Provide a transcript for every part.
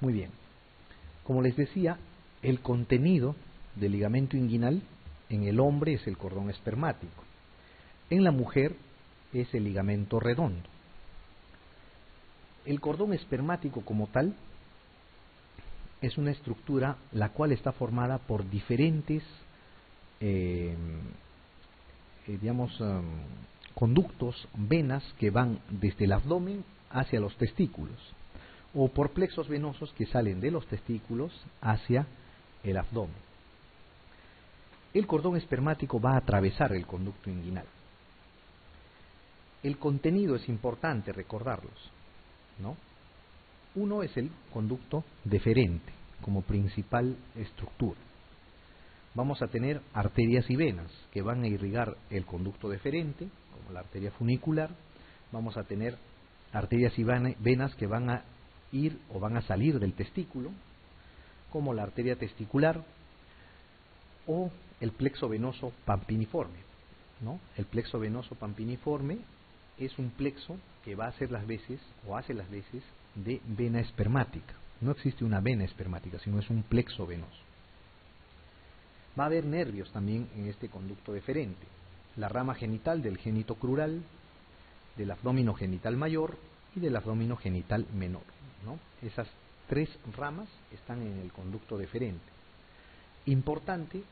Muy bien. Como les decía, el contenido del ligamento inguinal en el hombre es el cordón espermático. En la mujer es el ligamento redondo. El cordón espermático como tal es una estructura la cual está formada por diferentes conductos, venas que van desde el abdomen hacia los testículos, o por plexos venosos que salen de los testículos hacia el abdomen. El cordón espermático va a atravesar el conducto inguinal. El contenido es importante recordarlos, ¿no? Uno es el conducto deferente como principal estructura. Vamos a tener arterias y venas que van a irrigar el conducto deferente, como la arteria funicular. Vamos a tener arterias y venas que van a ir o van a salir del testículo, como la arteria testicular o el plexo venoso pampiniforme, ¿no? El plexo venoso pampiniforme es un plexo que va a hacer las veces o hace las veces de vena espermática. No existe una vena espermática, sino es un plexo venoso. Va a haber nervios también en este conducto deferente. La rama genital del génito crural, del abdómino genital mayor y del abdómino genital menor, ¿no? Esas tres ramas están en el conducto deferente. Importante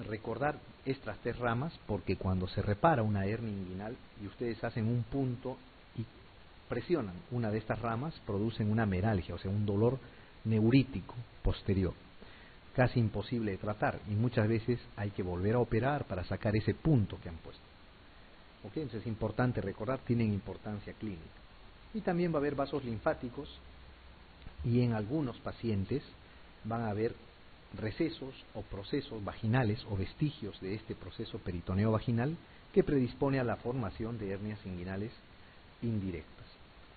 recordar estas tres ramas porque cuando se repara una hernia inguinal y ustedes hacen un punto y presionan una de estas ramas, producen una meralgia, o sea, un dolor neurítico posterior, casi imposible de tratar, y muchas veces hay que volver a operar para sacar ese punto que han puesto. ¿Ok? Entonces es importante recordar, tienen importancia clínica. Y también va a haber vasos linfáticos y en algunos pacientes van a haber recesos o procesos vaginales o vestigios de este proceso peritoneo vaginal que predispone a la formación de hernias inguinales indirectas.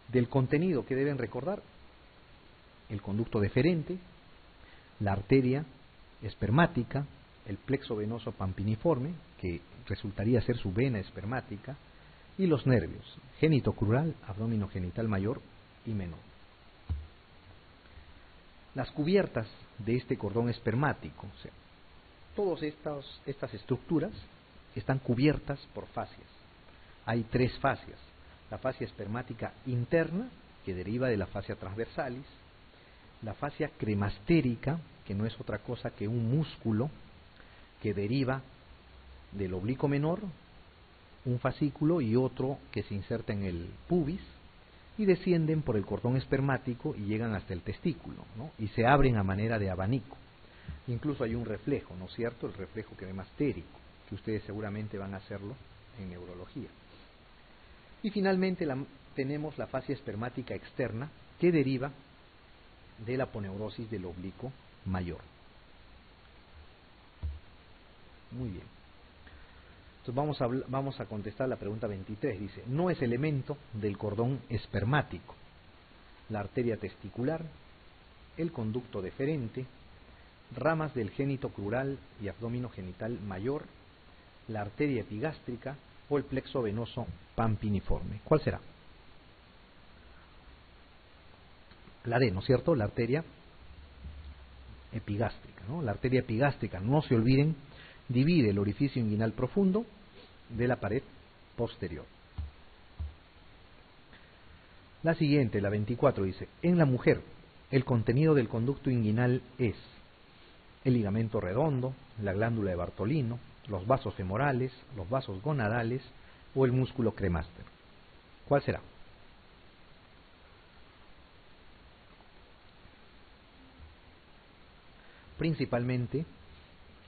Del contenido que deben recordar: el conducto deferente, la arteria espermática, el plexo venoso pampiniforme, que resultaría ser su vena espermática, y los nervios, génito crural, abdómino genital mayor y menor. Las cubiertas de este cordón espermático, o sea, todas estas estructuras están cubiertas por fascias. Hay tres fascias: la fascia espermática interna, que deriva de la fascia transversalis; la fascia cremastérica, que no es otra cosa que un músculo que deriva del oblicuo menor, un fascículo y otro que se inserta en el pubis, y descienden por el cordón espermático y llegan hasta el testículo, ¿no? Y se abren a manera de abanico. Incluso hay un reflejo, ¿no es cierto? El reflejo cremastérico, que ustedes seguramente van a hacerlo en neurología. Y finalmente tenemos la fascia espermática externa, que deriva de la aponeurosis del oblicuo mayor. Muy bien. Entonces vamos a contestar la pregunta 23. Dice: no es elemento del cordón espermático la arteria testicular, el conducto deferente, ramas del génito crural y abdómino genital mayor, la arteria epigástrica o el plexo venoso pampiniforme. ¿Cuál será? La D, ¿no es cierto? La arteria epigástrica, ¿no? La arteria epigástrica, no se olviden, divide el orificio inguinal profundo de la pared posterior. La siguiente, la 24, dice: en la mujer, el contenido del conducto inguinal es el ligamento redondo, la glándula de Bartolino, los vasos femorales, los vasos gonadales o el músculo cremaster. ¿Cuál será? Principalmente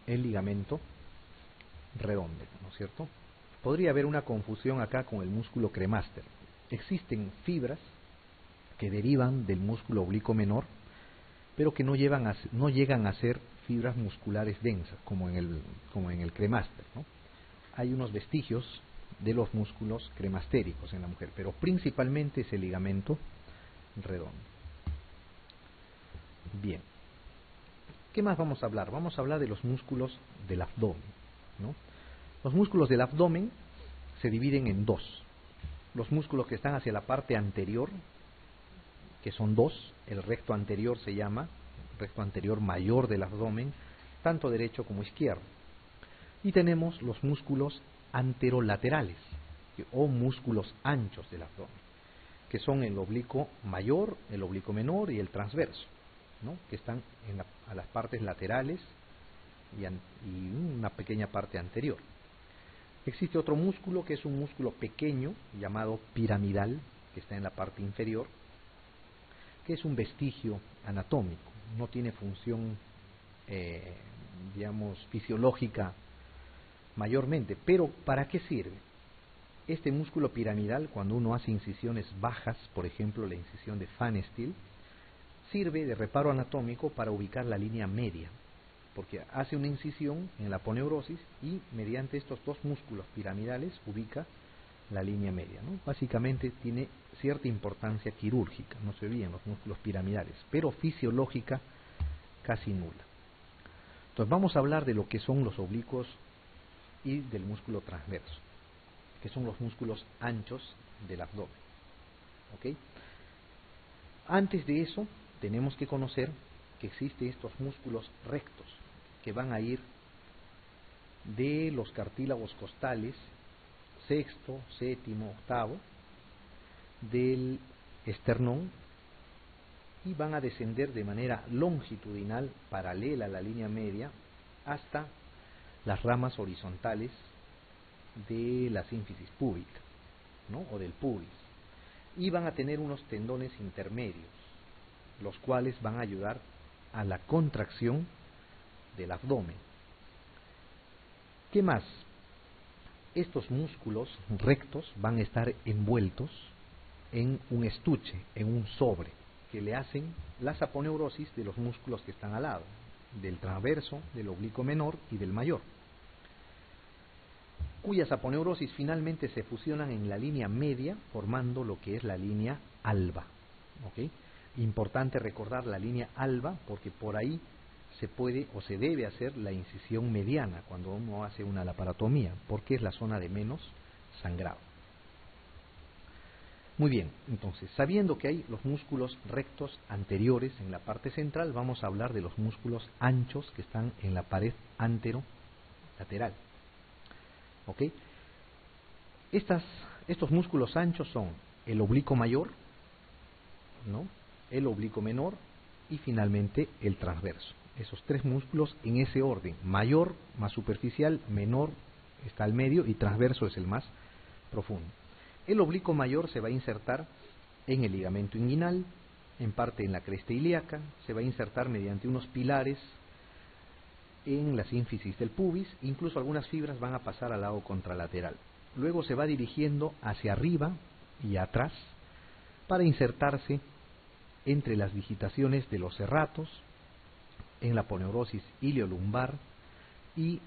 el ligamento redondo, ¿no es cierto? Podría haber una confusión acá con el músculo cremaster. Existen fibras que derivan del músculo oblicuo menor, pero que no llegan a ser fibras musculares densas, como en el cremaster, ¿no? Hay unos vestigios de los músculos cremastéricos en la mujer, pero principalmente es el ligamento redondo. Bien. ¿Qué más vamos a hablar? Vamos a hablar de los músculos del abdomen, ¿no? Los músculos del abdomen se dividen en dos: los músculos que están hacia la parte anterior que son dos. El recto anterior se llama recto anterior mayor del abdomen, tanto derecho como izquierdo. Y tenemos los músculos anterolaterales o músculos anchos del abdomen, que son el oblicuo mayor, el oblicuo menor y el transverso, ¿no? Que están a las partes laterales y una pequeña parte anterior. Existe otro músculo que es un músculo pequeño llamado piramidal, que está en la parte inferior, que es un vestigio anatómico, no tiene función, digamos, fisiológica mayormente, pero ¿para qué sirve? Este músculo piramidal, cuando uno hace incisiones bajas, por ejemplo la incisión de Pfannenstiel, sirve de reparo anatómico para ubicar la línea media, porque hace una incisión en la aponeurosis y mediante estos dos músculos piramidales ubica la línea media, ¿no? Básicamente tiene cierta importancia quirúrgica, no se olviden los músculos piramidales, pero fisiológica casi nula. Entonces vamos a hablar de lo que son los oblicuos y del músculo transverso, que son los músculos anchos del abdomen. ¿Ok? Antes de eso, tenemos que conocer que existen estos músculos rectos, que van a ir de los cartílagos costales, sexto, séptimo, octavo, del esternón, y van a descender de manera longitudinal, paralela a la línea media, hasta las ramas horizontales de la sínfisis púbica, ¿no? O del pubis, y van a tener unos tendones intermedios, los cuales van a ayudar a la contracción del abdomen. ¿Qué más? Estos músculos rectos van a estar envueltos en un estuche, en un sobre, que le hacen las aponeurosis de los músculos que están al lado, del transverso, del oblicuo menor y del mayor, cuyas aponeurosis finalmente se fusionan en la línea media, formando lo que es la línea alba. ¿Ok? Importante recordar la línea alba, porque por ahí se puede o se debe hacer la incisión mediana cuando uno hace una laparotomía, porque es la zona de menos sangrado. Muy bien, entonces, sabiendo que hay los músculos rectos anteriores en la parte central, vamos a hablar de los músculos anchos que están en la pared anterolateral. ¿Ok? Estos músculos anchos son el oblicuo mayor, ¿no? El oblicuo menor y finalmente el transverso. Esos tres músculos en ese orden: mayor, más superficial; menor está al medio y transverso es el más profundo. El oblicuo mayor se va a insertar en el ligamento inguinal, en parte en la cresta ilíaca, se va a insertar mediante unos pilares en la sínfisis del pubis, incluso algunas fibras van a pasar al lado contralateral. Luego se va dirigiendo hacia arriba y atrás para insertarse entre las digitaciones de los serratos, en la aponeurosis iliolumbar y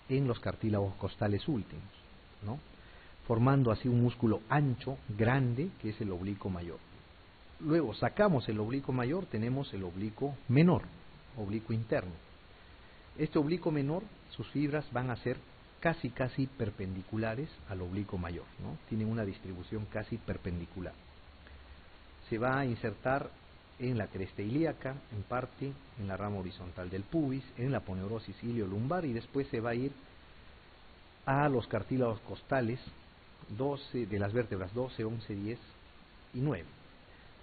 en los cartílagos costales últimos, ¿no? Formando así un músculo ancho, grande, que es el oblicuo mayor. Luego sacamos el oblicuo mayor, tenemos el oblicuo menor, oblicuo interno. Este oblicuo menor, sus fibras van a ser casi perpendiculares al oblicuo mayor, ¿no? Tienen una distribución casi perpendicular. Se va a insertar en la cresta ilíaca, en parte en la rama horizontal del pubis, en la aponeurosis iliolumbar, y después se va a ir a los cartílagos costales 12 de las vértebras 12, 11, 10 y 9.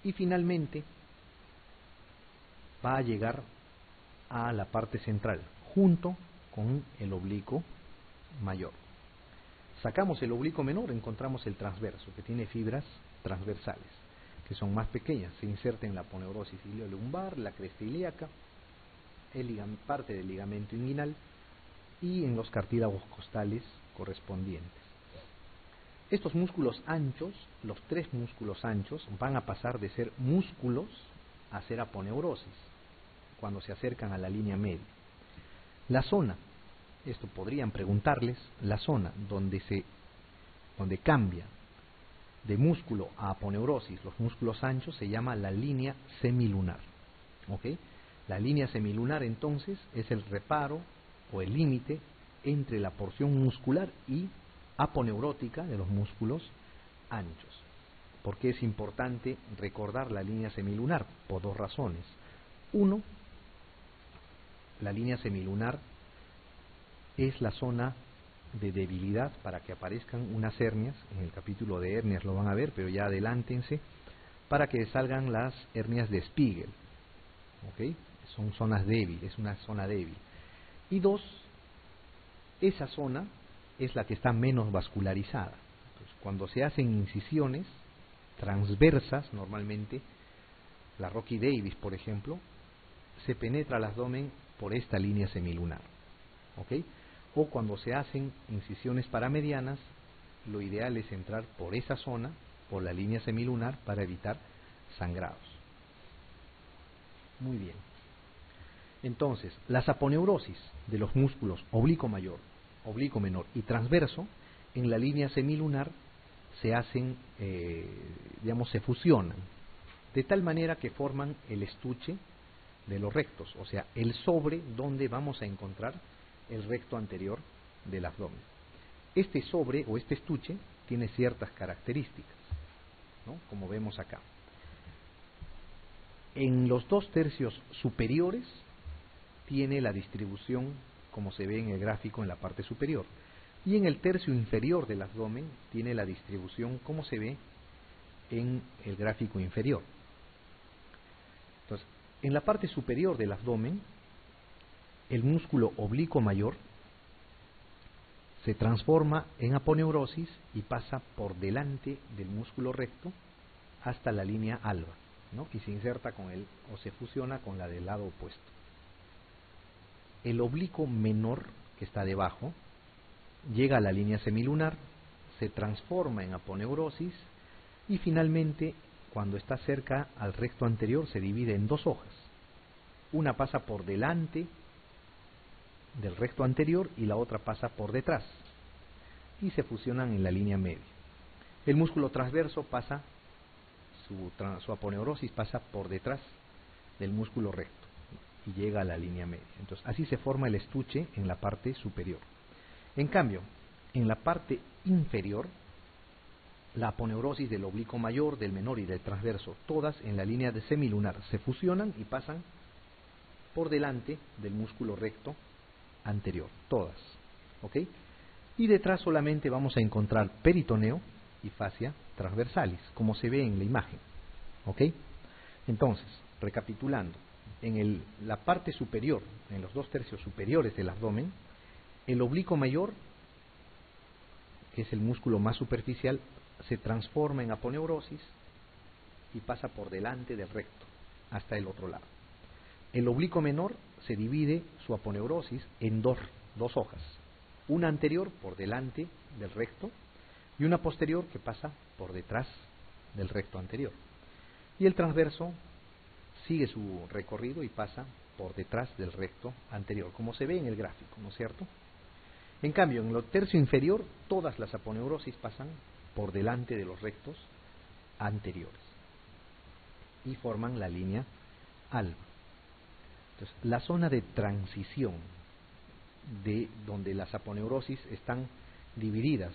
Y finalmente va a llegar a la parte central, junto con el oblicuo mayor. Sacamos el oblicuo menor, encontramos el transverso, que tiene fibras transversales, que son más pequeñas. Se inserta en la aponeurosis iliolumbar, la cresta ilíaca, parte del ligamento inguinal y en los cartílagos costales correspondientes. Estos músculos anchos, los tres músculos anchos, van a pasar de ser músculos a ser aponeurosis cuando se acercan a la línea media. La zona, esto podrían preguntarles, la zona donde cambia de músculo a aponeurosis los músculos anchos se llama la línea semilunar. ¿Ok? La línea semilunar entonces es el reparo o el límite entre la porción muscular y aponeurótica de los músculos anchos. ¿Por qué es importante recordar la línea semilunar? Por dos razones. Uno, la línea semilunar es la zona de debilidad para que aparezcan unas hernias. En el capítulo de hernias lo van a ver, pero ya adelántense, para que salgan las hernias de Spiegel. ¿Ok? Son zonas débiles, es una zona débil. Y dos, esa zona es la que está menos vascularizada. Entonces, cuando se hacen incisiones transversas, normalmente, la Rocky Davis, por ejemplo, se penetra al abdomen por esta línea semilunar. ¿Ok? O cuando se hacen incisiones paramedianas, lo ideal es entrar por esa zona, por la línea semilunar, para evitar sangrados. Muy bien. Entonces, las aponeurosis de los músculos oblicuo mayor, oblicuo menor y transverso, en la línea semilunar se hacen, se fusionan, de tal manera que forman el estuche de los rectos, o sea, el sobre donde vamos a encontrar el recto anterior del abdomen. Este sobre o este estuche tiene ciertas características, ¿no? Como vemos acá. En los 2/3 superiores tiene la distribución como se ve en el gráfico en la parte superior, y en el tercio inferior del abdomen tiene la distribución como se ve en el gráfico inferior. Entonces, en la parte superior del abdomen, el músculo oblicuo mayor se transforma en aponeurosis y pasa por delante del músculo recto hasta la línea alba, ¿no? Y se inserta con él o se fusiona con la del lado opuesto. El oblicuo menor, que está debajo, llega a la línea semilunar, se transforma en aponeurosis y finalmente, cuando está cerca al recto anterior, se divide en dos hojas. Una pasa por delante del recto anterior y la otra pasa por detrás y se fusionan en la línea media. El músculo transverso pasa, su aponeurosis pasa por detrás del músculo recto y llega a la línea media. Entonces, así se forma el estuche en la parte superior. En cambio, en la parte inferior, la aponeurosis del oblicuo mayor, del menor y del transverso, todas en la línea de semilunar, se fusionan y pasan por delante del músculo recto anterior, todas, ¿ok? Y detrás solamente vamos a encontrar peritoneo y fascia transversalis, como se ve en la imagen, ¿ok? Entonces, recapitulando, en la parte superior, en los 2/3 superiores del abdomen, el oblicuo mayor, que es el músculo más superficial, se transforma en aponeurosis y pasa por delante del recto hasta el otro lado. El oblicuo menor se divide su aponeurosis en dos hojas, una anterior por delante del recto y una posterior que pasa por detrás del recto anterior. Y el transverso sigue su recorrido y pasa por detrás del recto anterior, como se ve en el gráfico, ¿no es cierto? En cambio, en el tercio inferior, todas las aponeurosis pasan por delante de los rectos anteriores y forman la línea alba. Entonces, la zona de transición de donde las aponeurosis están divididas,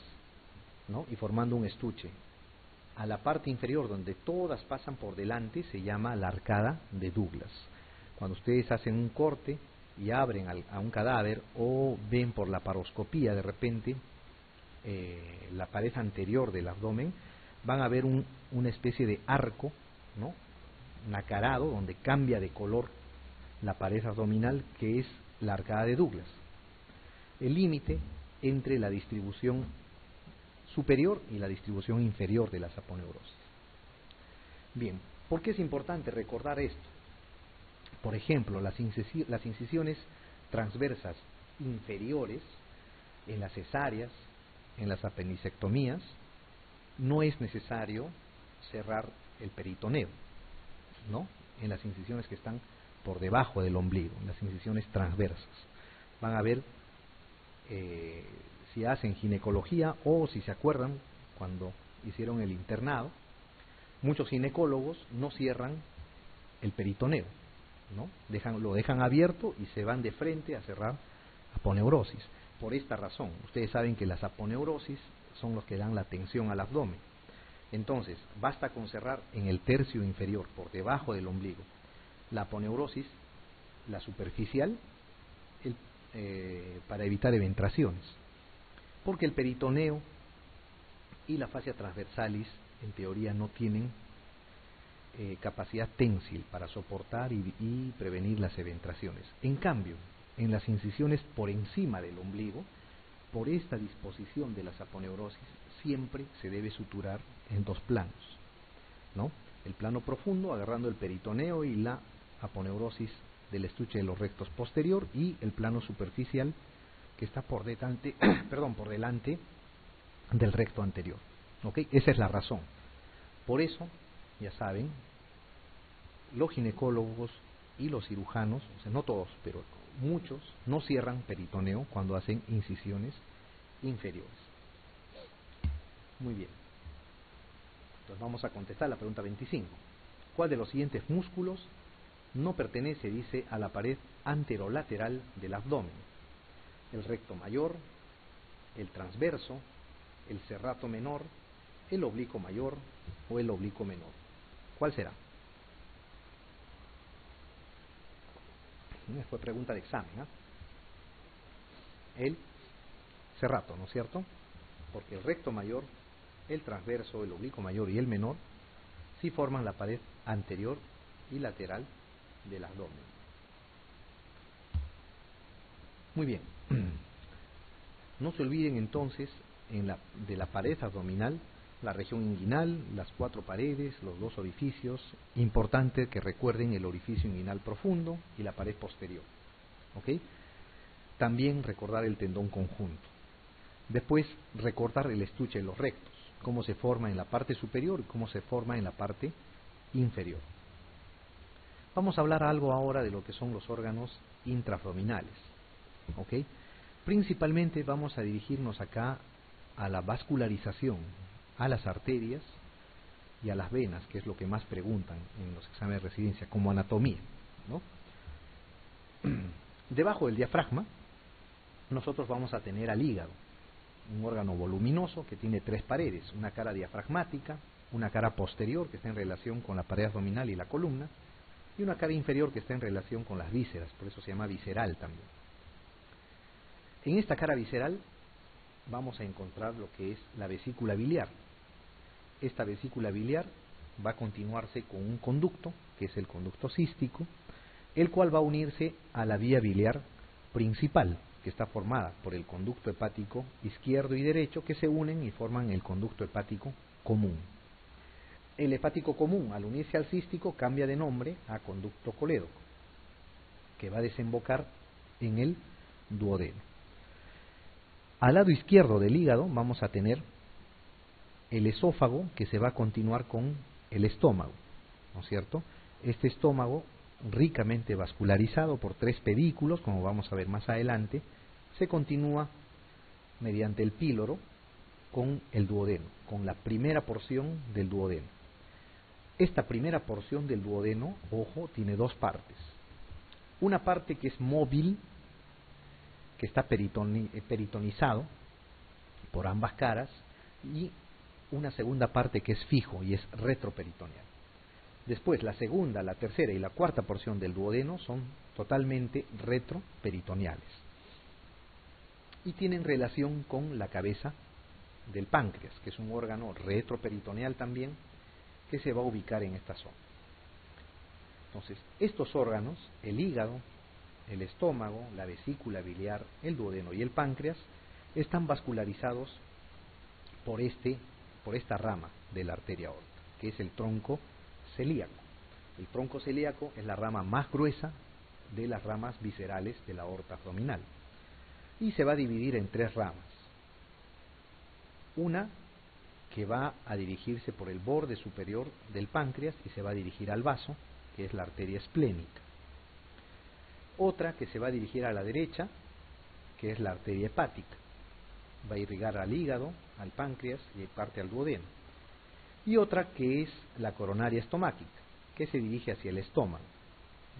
¿no? Y formando un estuche, a la parte inferior donde todas pasan por delante se llama la arcada de Douglas. Cuando ustedes hacen un corte y abren a un cadáver o ven por la paroscopía de repente la pared anterior del abdomen, van a ver una especie de arco, ¿no? Nacarado, donde cambia de color la pared abdominal, que es la arcada de Douglas, el límite entre la distribución superior y la distribución inferior de las aponeurosis. Bien, ¿por qué es importante recordar esto? Por ejemplo, las incisiones transversas inferiores en las cesáreas, en las apendicectomías, no es necesario cerrar el peritoneo, ¿no? En las incisiones que están por debajo del ombligo, en las incisiones transversas. Van a ver, si hacen ginecología o si se acuerdan cuando hicieron el internado, muchos ginecólogos no cierran el peritoneo, ¿no? Lo dejan abierto y se van de frente a cerrar aponeurosis. Por esta razón, ustedes saben que las aponeurosis son los que dan la tensión al abdomen. Entonces, basta con cerrar en el tercio inferior, por debajo del ombligo, la aponeurosis, la superficial, para evitar eventraciones. Porque el peritoneo y la fascia transversalis, en teoría, no tienen capacidad ténsil para soportar y prevenir las eventraciones. En cambio, en las incisiones por encima del ombligo, por esta disposición de las aponeurosis, siempre se debe suturar en dos planos, ¿no? El plano profundo agarrando el peritoneo y la aponeurosis del estuche de los rectos posterior, y el plano superficial que está por delante, por delante del recto anterior. ¿Ok? Esa es la razón. Por eso, ya saben, los ginecólogos y los cirujanos, o sea, no todos, pero muchos, no cierran peritoneo cuando hacen incisiones inferiores. Muy bien. Entonces vamos a contestar la pregunta 25. ¿Cuál de los siguientes músculos no pertenece, dice, a la pared anterolateral del abdomen? El recto mayor, el transverso, el serrato menor, el oblicuo mayor o el oblicuo menor. ¿Cuál será? Fue pregunta de examen, ¿eh? El serrato, ¿no es cierto? Porque el recto mayor, el transverso, el oblicuo mayor y el menor sí forman la pared anterior y lateral del abdomen. Muy bien. No se olviden entonces de la pared abdominal, la región inguinal, las 4 paredes, los 2 orificios. Importante que recuerden el orificio inguinal profundo y la pared posterior. ¿Ok? También recordar el tendón conjunto. Después recordar el estuche de los rectos, cómo se forma en la parte superior y cómo se forma en la parte inferior. Vamos a hablar algo ahora de lo que son los órganos intraabdominales. ¿Ok? Principalmente vamos a dirigirnos acá a la vascularización, a las arterias y a las venas, que es lo que más preguntan en los exámenes de residencia, como anatomía, ¿no? Debajo del diafragma nosotros vamos a tener al hígado, un órgano voluminoso que tiene 3 paredes, una cara diafragmática, una cara posterior que está en relación con la pared abdominal y la columna, y una cara inferior que está en relación con las vísceras, por eso se llama visceral también. En esta cara visceral vamos a encontrar lo que es la vesícula biliar. Esta vesícula biliar va a continuarse con un conducto, que es el conducto cístico, el cual va a unirse a la vía biliar principal, que está formada por el conducto hepático izquierdo y derecho, que se unen y forman el conducto hepático común. El hepático común, al unirse al cístico, cambia de nombre a conducto colédoco, que va a desembocar en el duodeno. Al lado izquierdo del hígado vamos a tener el esófago, que se va a continuar con el estómago, ¿no es cierto? Este estómago, ricamente vascularizado por 3 pedículos, como vamos a ver más adelante, se continúa mediante el píloro con el duodeno, con la primera porción del duodeno. Esta primera porción del duodeno, ojo, tiene 2 partes. Una parte que es móvil, que está peritonizado por ambas caras, y una segunda parte que es fijo y es retroperitoneal. Después, la segunda, la tercera y la cuarta porción del duodeno son totalmente retroperitoneales y tienen relación con la cabeza del páncreas, que es un órgano retroperitoneal también, que se va a ubicar en esta zona. Entonces, estos órganos, el hígado, el estómago, la vesícula biliar, el duodeno y el páncreas, están vascularizados por esta rama de la arteria aorta, que es el tronco celíaco. El tronco celíaco es la rama más gruesa de las ramas viscerales de la aorta abdominal y se va a dividir en 3 ramas. Una que va a dirigirse por el borde superior del páncreas y se va a dirigir al vaso, que es la arteria esplénica. Otra que se va a dirigir a la derecha, que es la arteria hepática. Va a irrigar al hígado, al páncreas y parte al duodeno. Y otra que es la coronaria estomáquica, que se dirige hacia el estómago.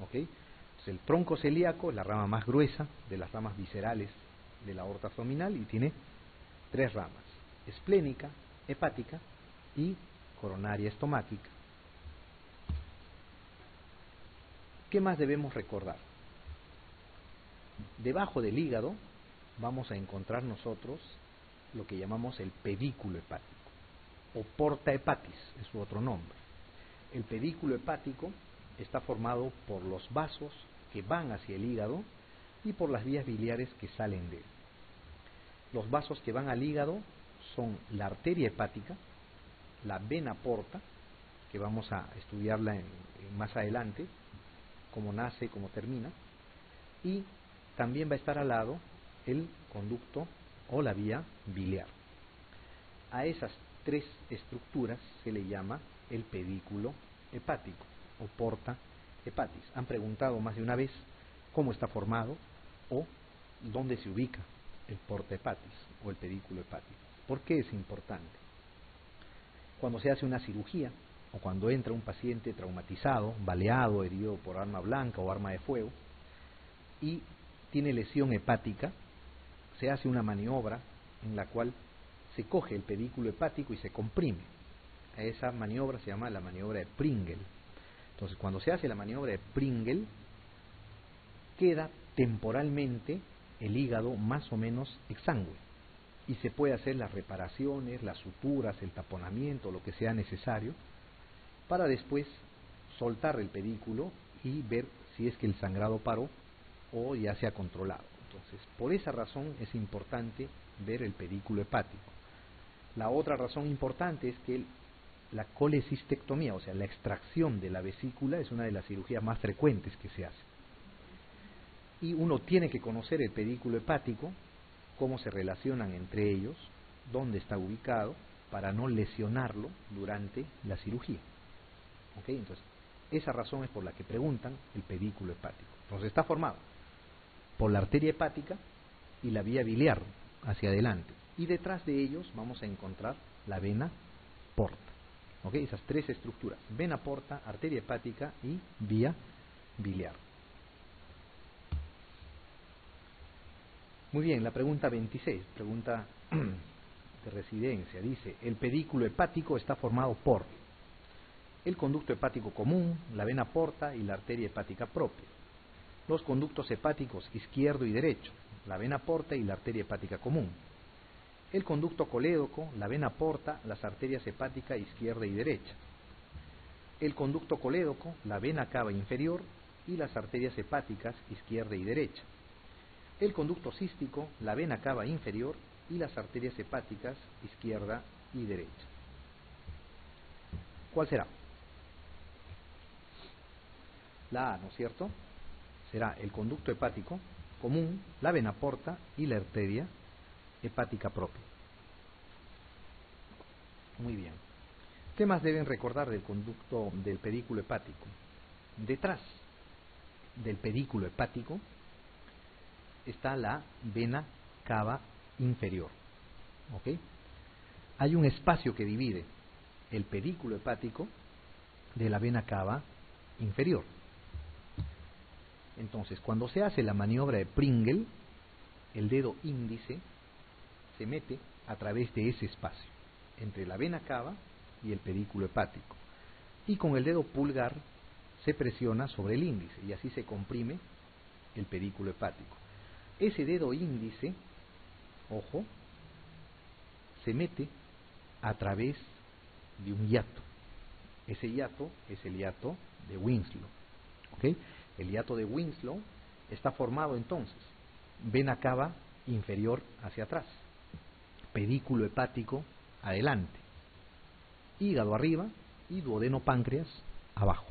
¿Ok? Entonces, el tronco celíaco es la rama más gruesa de las ramas viscerales de la aorta abdominal y tiene 3 ramas: esplénica, hepática y coronaria estomáquica. ¿Qué más debemos recordar? Debajo del hígado vamos a encontrar nosotros lo que llamamos el pedículo hepático, o porta hepatis es su otro nombre. El pedículo hepático está formado por los vasos que van hacia el hígado y por las vías biliares que salen de él. Los vasos que van al hígado son la arteria hepática, la vena porta, que vamos a estudiarla más adelante, cómo nace, cómo termina, y también va a estar al lado el conducto o la vía biliar. A esas tres estructuras se le llama el pedículo hepático o porta hepatis. Han preguntado más de una vez cómo está formado o dónde se ubica el porta hepatis o el pedículo hepático. ¿Por qué es importante? Cuando se hace una cirugía o cuando entra un paciente traumatizado, baleado, herido por arma blanca o arma de fuego y tiene lesión hepática, se hace una maniobra en la cual se coge el pedículo hepático y se comprime. A esa maniobra se llama la maniobra de Pringle. Entonces, cuando se hace la maniobra de Pringle, queda temporalmente el hígado más o menos exangüe y se puede hacer las reparaciones, las suturas, el taponamiento, lo que sea necesario, para después soltar el pedículo y ver si es que el sangrado paró o ya se ha controlado. Entonces, por esa razón es importante ver el pedículo hepático. La otra razón importante es que la colecistectomía, o sea, la extracción de la vesícula, es una de las cirugías más frecuentes que se hace. Y uno tiene que conocer el pedículo hepático, cómo se relacionan entre ellos, dónde está ubicado, para no lesionarlo durante la cirugía. ¿Ok? Entonces, esa razón es por la que preguntan el pedículo hepático. Entonces, está formado por la arteria hepática y la vía biliar hacia adelante. Y detrás de ellos vamos a encontrar la vena porta. ¿Ok? Esas tres estructuras: vena porta, arteria hepática y vía biliar. Muy bien, la pregunta 26, pregunta de residencia, dice: el pedículo hepático está formado por el conducto hepático común, la vena porta y la arteria hepática propia. Los conductos hepáticos izquierdo y derecho, la vena porta y la arteria hepática común. El conducto colédoco, la vena porta, las arterias hepática izquierda y derecha. El conducto colédoco, la vena cava inferior y las arterias hepáticas izquierda y derecha. El conducto cístico, la vena cava inferior y las arterias hepáticas izquierda y derecha. ¿Cuál será? La A, ¿no es cierto? Será el conducto hepático común, la vena porta y la arteria hepática propia. Muy bien. ¿Qué más deben recordar del conducto del pedículo hepático? Detrás del pedículo hepático está la vena cava inferior. ¿Ok? Hay un espacio que divide el pedículo hepático de la vena cava inferior. Entonces, cuando se hace la maniobra de Pringle, el dedo índice se mete a través de ese espacio entre la vena cava y el pedículo hepático, y con el dedo pulgar se presiona sobre el índice y así se comprime el pedículo hepático. Ese dedo índice, ojo, se mete a través de un hiato. Ese hiato es el hiato de Winslow. ¿Ok? El hiato de Winslow está formado entonces: vena cava inferior hacia atrás, pedículo hepático adelante, hígado arriba y duodeno páncreas abajo.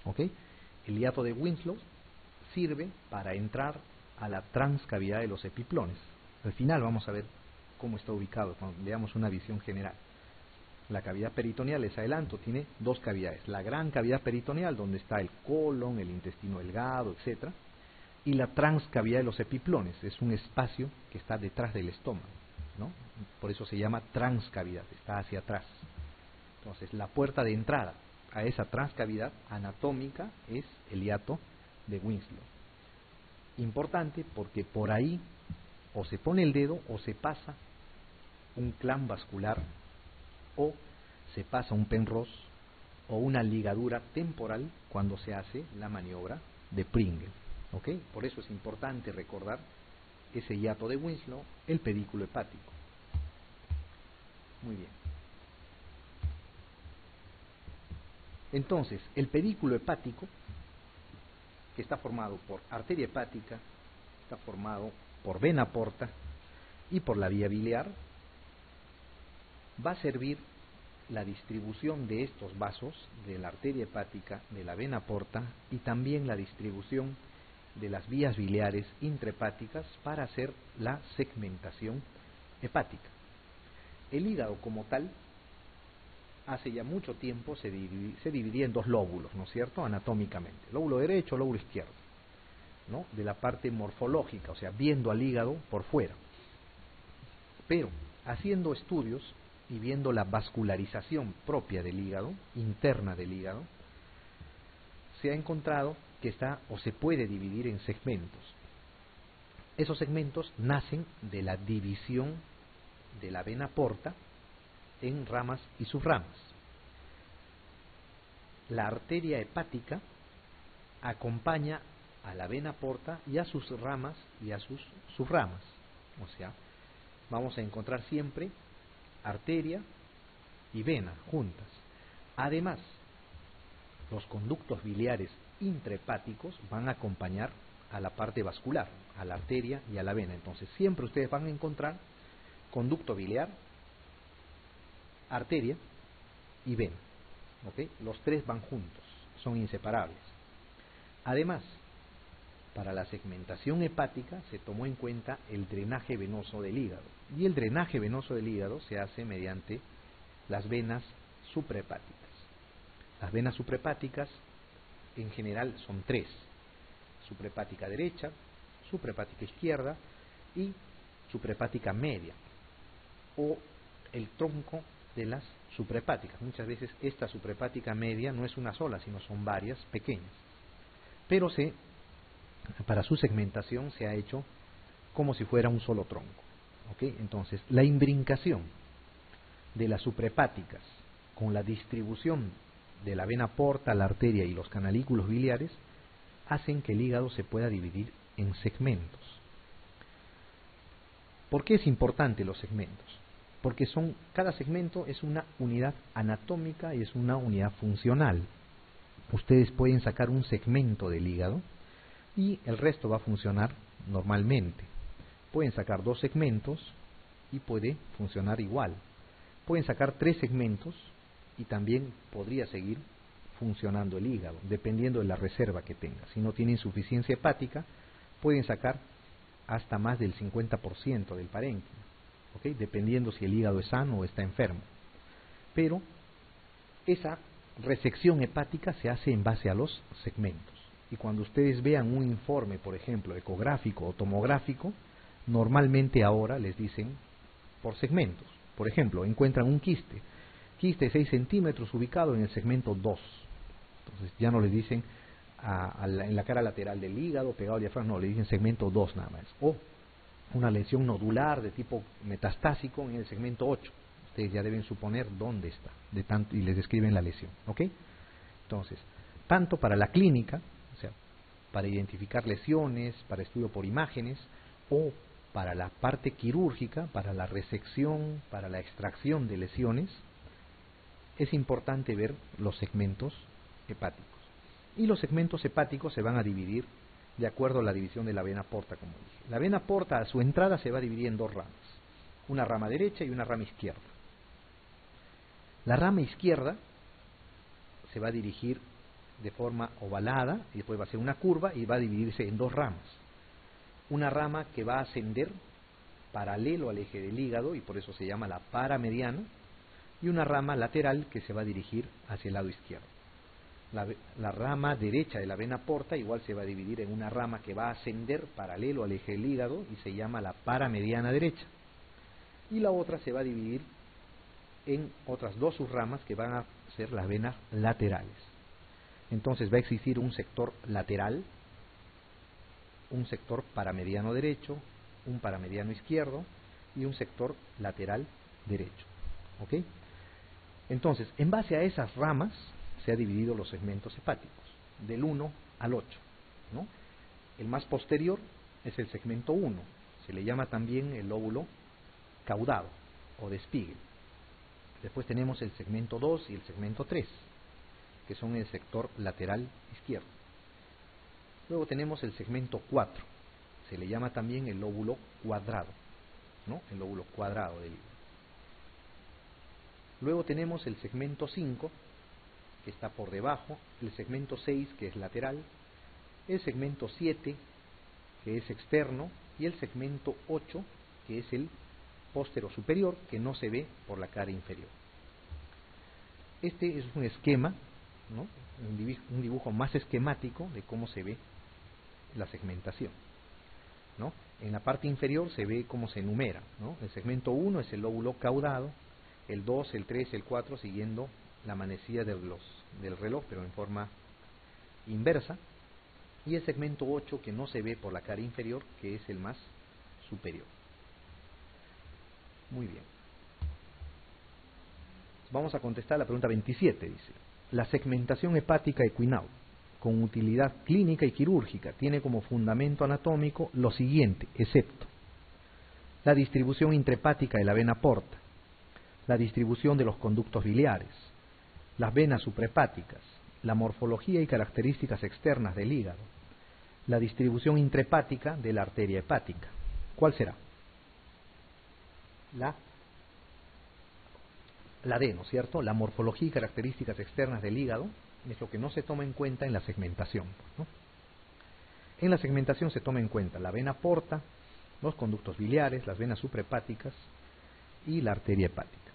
¿Ok? El hiato de Winslow sirve para entrar a la transcavidad de los epiplones. Al final vamos a ver cómo está ubicado cuando veamos una visión general. La cavidad peritoneal, les adelanto, tiene dos cavidades: la gran cavidad peritoneal, donde está el colon, el intestino delgado, etc., y la transcavidad de los epiplones, es un espacio que está detrás del estómago, ¿no? Por eso se llama transcavidad, está hacia atrás. Entonces, la puerta de entrada a esa transcavidad anatómica es el hiato de Winslow. Importante porque por ahí o se pone el dedo o se pasa un clan vascular, o se pasa un Penrose o una ligadura temporal cuando se hace la maniobra de Pringle. ¿Ok? Por eso es importante recordar ese hiato de Winslow, el pedículo hepático. Muy bien. Entonces, el pedículo hepático, que está formado por arteria hepática, está formado por vena porta y por la vía biliar, va a servir la distribución de estos vasos, de la arteria hepática, de la vena porta y también la distribución de las vías biliares intrahepáticas para hacer la segmentación hepática. El hígado como tal, hace ya mucho tiempo se dividía en dos lóbulos, ¿no es cierto?, anatómicamente, lóbulo derecho, lóbulo izquierdo, ¿no?, de la parte morfológica, o sea, viendo al hígado por fuera. Pero, haciendo estudios y viendo la vascularización propia del hígado, interna del hígado, se ha encontrado que está o se puede dividir en segmentos. Esos segmentos nacen de la división de la vena porta en ramas y subramas. La arteria hepática acompaña a la vena porta y a sus ramas y a sus subramas. O sea, vamos a encontrar siempre arteria y vena juntas. Además, los conductos biliares intrahepáticos van a acompañar a la parte vascular, a la arteria y a la vena. Entonces, siempre ustedes van a encontrar conducto biliar, arteria y vena. ¿Okay? Los tres van juntos, son inseparables. Además, para la segmentación hepática se tomó en cuenta el drenaje venoso del hígado. Y el drenaje venoso del hígado se hace mediante las venas suprahepáticas. Las venas suprahepáticas en general son tres: suprahepática derecha, suprahepática izquierda y suprahepática media, o el tronco de las suprahepáticas. Muchas veces esta suprahepática media no es una sola, sino son varias pequeñas. Pero para su segmentación se ha hecho como si fuera un solo tronco. ¿Okay? Entonces, la imbrincación de las suprahepáticas con la distribución de la vena porta, la arteria y los canalículos biliares hacen que el hígado se pueda dividir en segmentos. ¿Por qué es importante los segmentos? Porque cada segmento es una unidad anatómica y es una unidad funcional. Ustedes pueden sacar un segmento del hígado y el resto va a funcionar normalmente. Pueden sacar dos segmentos y puede funcionar igual. Pueden sacar tres segmentos y también podría seguir funcionando el hígado, dependiendo de la reserva que tenga. Si no tiene insuficiencia hepática, pueden sacar hasta más del 50% del parénquima, ¿okay? Dependiendo si el hígado es sano o está enfermo. Pero esa resección hepática se hace en base a los segmentos. Y cuando ustedes vean un informe, por ejemplo, ecográfico o tomográfico, normalmente ahora les dicen por segmentos. Por ejemplo, encuentran un quiste de 6 centímetros ubicado en el segmento 2. Entonces ya no les dicen en la cara lateral del hígado, pegado al diafragma, no, le dicen segmento 2 nada más. O una lesión nodular de tipo metastásico en el segmento 8. Ustedes ya deben suponer dónde está, y les describen la lesión. ¿Ok? Entonces, tanto para la clínica, o sea, para identificar lesiones, para estudio por imágenes, o para la parte quirúrgica, para la resección, para la extracción de lesiones, es importante ver los segmentos hepáticos. Y los segmentos hepáticos se van a dividir de acuerdo a la división de la vena porta, como dije. La vena porta a su entrada se va a dividir en dos ramas, una rama derecha y una rama izquierda. La rama izquierda se va a dirigir de forma ovalada y después va a ser una curva y va a dividirse en dos ramas. Una rama que va a ascender paralelo al eje del hígado y por eso se llama la paramediana, y una rama lateral que se va a dirigir hacia el lado izquierdo. La rama derecha de la vena porta igual se va a dividir en una rama que va a ascender paralelo al eje del hígado y se llama la paramediana derecha, y la otra se va a dividir en otras dos subramas que van a ser las venas laterales. Entonces va a existir un sector lateral, un sector paramediano derecho, un paramediano izquierdo y un sector lateral derecho. ¿Ok? Entonces, en base a esas ramas se ha dividido los segmentos hepáticos, del 1 al 8, ¿no? El más posterior es el segmento 1, se le llama también el lóbulo caudado o de Spiegel. Después tenemos el segmento 2 y el segmento 3, que son el sector lateral izquierdo. Luego tenemos el segmento 4, se le llama también el lóbulo cuadrado, ¿no? El lóbulo cuadrado del hígado. Luego tenemos el segmento 5, que está por debajo, el segmento 6, que es lateral, el segmento 7, que es externo, y el segmento 8, que es el póstero superior, que no se ve por la cara inferior. Este es un esquema, ¿no? Un dibujo más esquemático de cómo se ve la segmentación, ¿no? En la parte inferior se ve cómo se enumera, ¿no? El segmento 1 es el lóbulo caudado, el 2, el 3, el 4 siguiendo la manecilla del reloj, pero en forma inversa, y el segmento 8 que no se ve por la cara inferior, que es el más superior. Muy bien. Vamos a contestar la pregunta 27, dice: la segmentación hepática equinal, con utilidad clínica y quirúrgica, tiene como fundamento anatómico lo siguiente, excepto la distribución intrahepática de la vena porta, la distribución de los conductos biliares, las venas suprahepáticas, la morfología y características externas del hígado, la distribución intrahepática de la arteria hepática. ¿Cuál será? La D, ¿no es cierto? La morfología y características externas del hígado es lo que no se toma en cuenta en la segmentación, ¿no? En la segmentación se toma en cuenta la vena porta, los conductos biliares, las venas suprahepáticas y la arteria hepática.